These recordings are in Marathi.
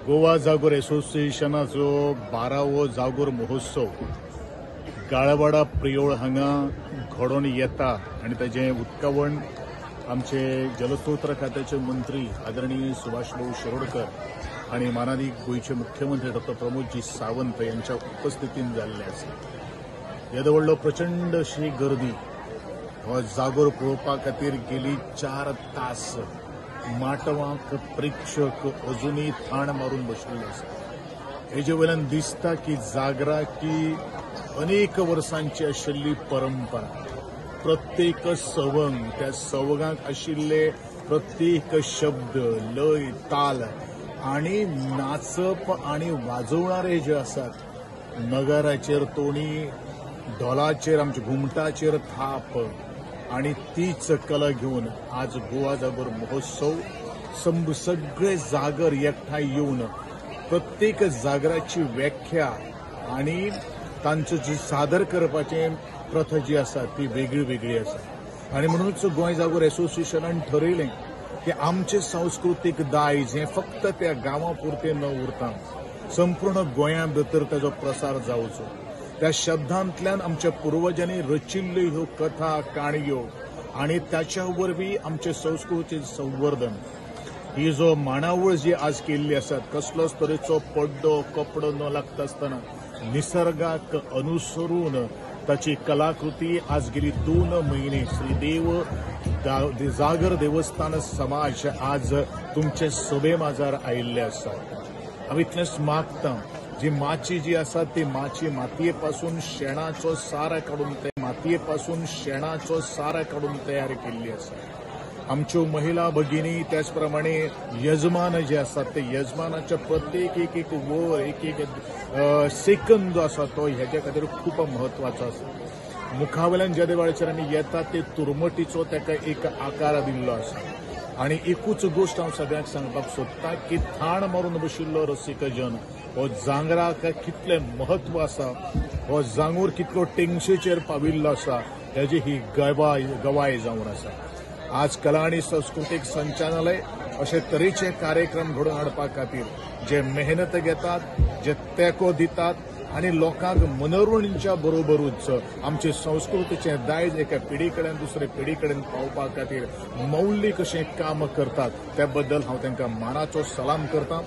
गोवा जागोर असोसिएशनाचो 12वो जागोर महोत्सव गाळवाडा प्रियोळ हांगा घडोवन येता आनी ताजें उक्तावण आमचे जलस्रोत खात्याचे मंत्री आदरणीय सुभाष भाऊ शिरोडकर आणि माननीय गोयचे मुख्यमंत्री डॉ प्रमोदजी सावंत यांच्या उपस्थितीत जाल्लें आसा। येदो व्हडलो प्रचंड अशी गर्दी हो जागोर पळोवपा खातीर गेली 4 तास माटवांक प्रेक्षक अजूनही थाण मारून बशिल्ले आसा। हेजे वयल्यान दिसता की जागराक ही अनेक वर्सांची आशिल्ली परंपरा। प्रत्येक सवंग त्या सवंगाक आशिल्ले प्रत्येक शब्द लय ताल आणि नाचप आणि वाजवणारे जे असतात नगाराचेर तोणी ढोलाचेर आमच्या घुमटाचेर थाप आणि तीच कला घेऊन आज गोवा जागोर महोत्सव सगळे जागर एकठांय येऊन प्रत्येक जागराची व्याख्या आणि तांचो जी सादर करपाचे प्रथा जी आसा ती वेगळी वेगळी आसा। आणि म्हणूनच गोंय जागोर असोसिएशनान ठरयलें की आमचे सांस्कृतीक दायज हे फक्त त्या गांवा पुरते न उरता संपूर्ण गोंया भितर ताजो प्रसार जावचो। त्या शब्दांतल्यान आमच्या पूर्वजांनी रचिल्ल्यो ह्यो कथा काणयो आणि त्याच्या वरवीं आमचे संस्कृतीचें संवर्धन ही जो मांडावळ जी आज केल्ली आसा कसलोच तरेचो पड्डो कपडो न लागता आसतना निसर्गाक अनुसरून ताची कलाकृती आज गेली 2 महिने श्रीदेव जागर देवस्थान समाज आज तुमचे सभे माजार आयिल्ले आसा। हांव इतलेंच मागतां जी माची जी आसा ती माची मातयेपासून शेणाचो सार काडून तयार केल्ली आसा। आमच्यो महिला भगिनी त्याच प्रमाणे यजमान जे आसात ते यजमानाच्या प्रत्येक एक वर एक सेकंद आसा तो हेच्या खातीर खूप महत्वाचो आसा। मुखावेल्यान ज्या वेळाचेर आमी येतात ते तुरमटीचो ताका एक आकार दिल्लो आसा। आणि एकूच गोष्ट हांव सगळ्यांक सांगपाक सोदतां की थाण मारून बशिल्लो रसिक जन हो जांगराक कितलें म्हत्व आसा, हो जांगूर कितलो टेंगशेचेर पाविल्लो आसा हेजी ही गवाय जावन आसा। आज कला आणि सांस्कृतिक संचालनालय अशे तरेचे कार्यक्रम घडोवन हाडपा खातीर जे मेहनत घेतात, जे तेंको दितात आणि लोकांक मनोरंजनाच्या बरोबरूच आमचे संस्कृतीचे दायज एका पिढी कडेन दुसरे पिढी कडेन पावपा खातीर मौलिक अशें काम करतात त्या बद्दल हांव तांकां मानाचो सलाम करतां।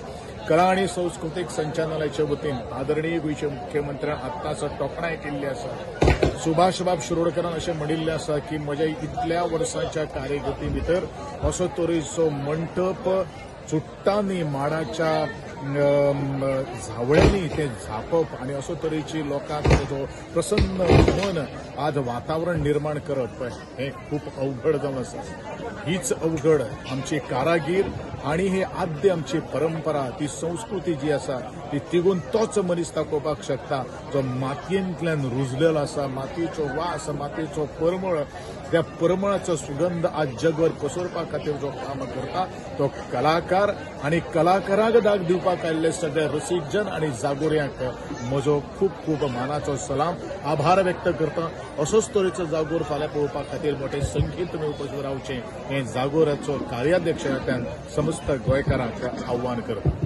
कला आणि सांस्कृतिक संचालनालयाच्या वतीन आदरणीय गोयचे मुख्यमंत्र्यान आत्ताच तोखणाय केल्ली आसा। सुभाष बाब शिरोडकरान अशें म्हणिल्लें आसा की म्हज्या इतल्या वर्सांच्या कार्यगती भितर असो तरेचो मंटप चुट्टांनी माडाच्या झावळ्यांनी ते झापप आणि असो तरेची लोकांक जो प्रसन्न मन आज वातावरण निर्माण करप हे खूप अवघड जावन आसा। हीच अवघड आमची कारागीर आणि हे आद्य आमची परंपरा ती संस्कृती जी आसा ती तिगून तोच मनीस दाखोवपाक शकता जो मातयेंतल्यान रुजलेलो आसा। मातयेचो वास मातयेचो परमळ त्या परमळाचो सुगंध आज जगभर पसरपा खातीर जो काम करता तो कलाकार आणि कलाकाराक दाग दिवपाक आयिल्ले सगळे रसीक जन आणि जागोऱ्यांक म्हजो खूप खूप मानाचो सलाम आभार व्यक्त करता। असोच तरेचो जागोर फाल्यां पळोवपा खातीर मोठे संख्येन उपस्थित रावचें हे जागोराचो कार्याध्यक्षांतल्यान समस्त गोंयकारांक आव्हान करता।